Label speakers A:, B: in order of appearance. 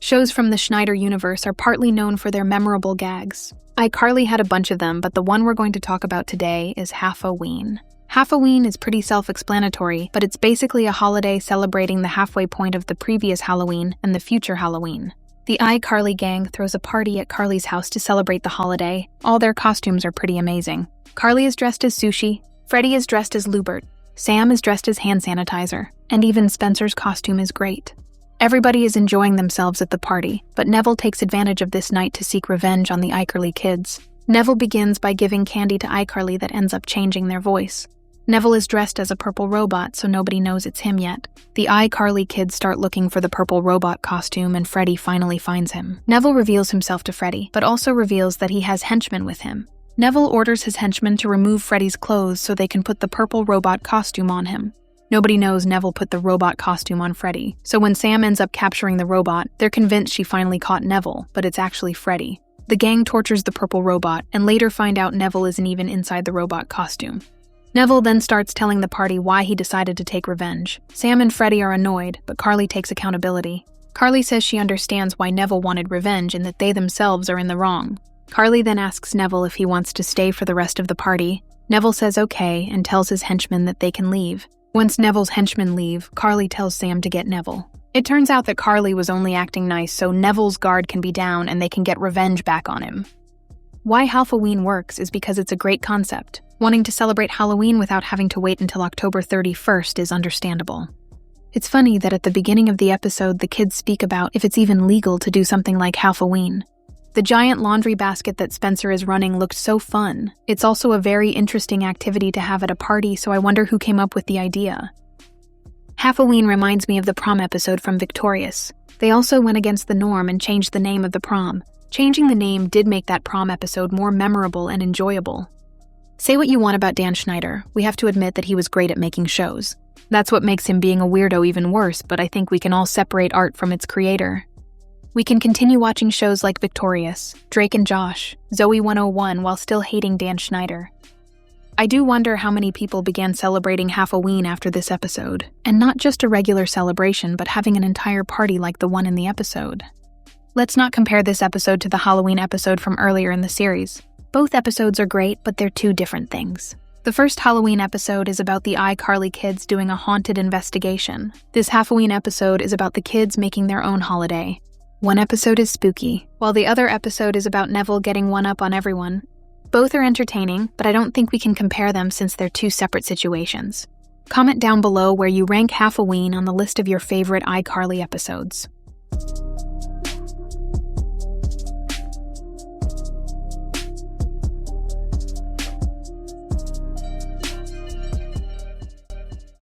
A: Shows from the Schneider universe are partly known for their memorable gags. iCarly had a bunch of them, but the one we're going to talk about today is Halfoween. Halfoween is pretty self-explanatory, but it's basically a holiday celebrating the halfway point of the previous Halloween and the future Halloween. The iCarly gang throws a party at Carly's house to celebrate the holiday. All their costumes are pretty amazing. Carly is dressed as Sushi, Freddie is dressed as Lubert, Sam is dressed as hand sanitizer, and even Spencer's costume is great. Everybody is enjoying themselves at the party, but Neville takes advantage of this night to seek revenge on the iCarly kids. Neville begins by giving candy to iCarly that ends up changing their voice. Neville is dressed as a purple robot, so nobody knows it's him yet. The iCarly kids start looking for the purple robot costume, and Freddie finally finds him. Neville reveals himself to Freddie, but also reveals that he has henchmen with him. Neville orders his henchmen to remove Freddie's clothes so they can put the purple robot costume on him. Nobody knows Neville put the robot costume on Freddie, so when Sam ends up capturing the robot, they're convinced she finally caught Neville, but it's actually Freddie. The gang tortures the purple robot, and later find out Neville isn't even inside the robot costume. Neville then starts telling the party why he decided to take revenge. Sam and Freddie are annoyed, but Carly takes accountability. Carly says she understands why Neville wanted revenge and that they themselves are in the wrong. Carly then asks Neville if he wants to stay for the rest of the party. Neville says okay and tells his henchmen that they can leave. Once Neville's henchmen leave, Carly tells Sam to get Neville. It turns out that Carly was only acting nice so Neville's guard can be down and they can get revenge back on him. Why Halfoween works is because it's a great concept. Wanting to celebrate Halloween without having to wait until October 31st is understandable. It's funny that at the beginning of the episode the kids speak about if it's even legal to do something like Halfoween. The giant laundry basket that Spencer is running looked so fun. It's also a very interesting activity to have at a party, so I wonder who came up with the idea. Halfoween reminds me of the prom episode from Victorious. They also went against the norm and changed the name of the prom. Changing the name did make that prom episode more memorable and enjoyable. Say what you want about Dan Schneider, we have to admit that he was great at making shows. That's what makes him being a weirdo even worse, but I think we can all separate art from its creator. We can continue watching shows like Victorious, Drake and Josh, Zoe 101 while still hating Dan Schneider. I do wonder how many people began celebrating Halfoween after this episode, and not just a regular celebration but having an entire party like the one in the episode. Let's not compare this episode to the Halloween episode from earlier in the series. Both episodes are great, but they're two different things. The first Halloween episode is about the iCarly kids doing a haunted investigation. This Halfoween episode is about the kids making their own holiday. One episode is spooky, while the other episode is about Neville getting one up on everyone. Both are entertaining, but I don't think we can compare them since they're two separate situations. Comment down below where you rank Halfoween on the list of your favorite iCarly episodes.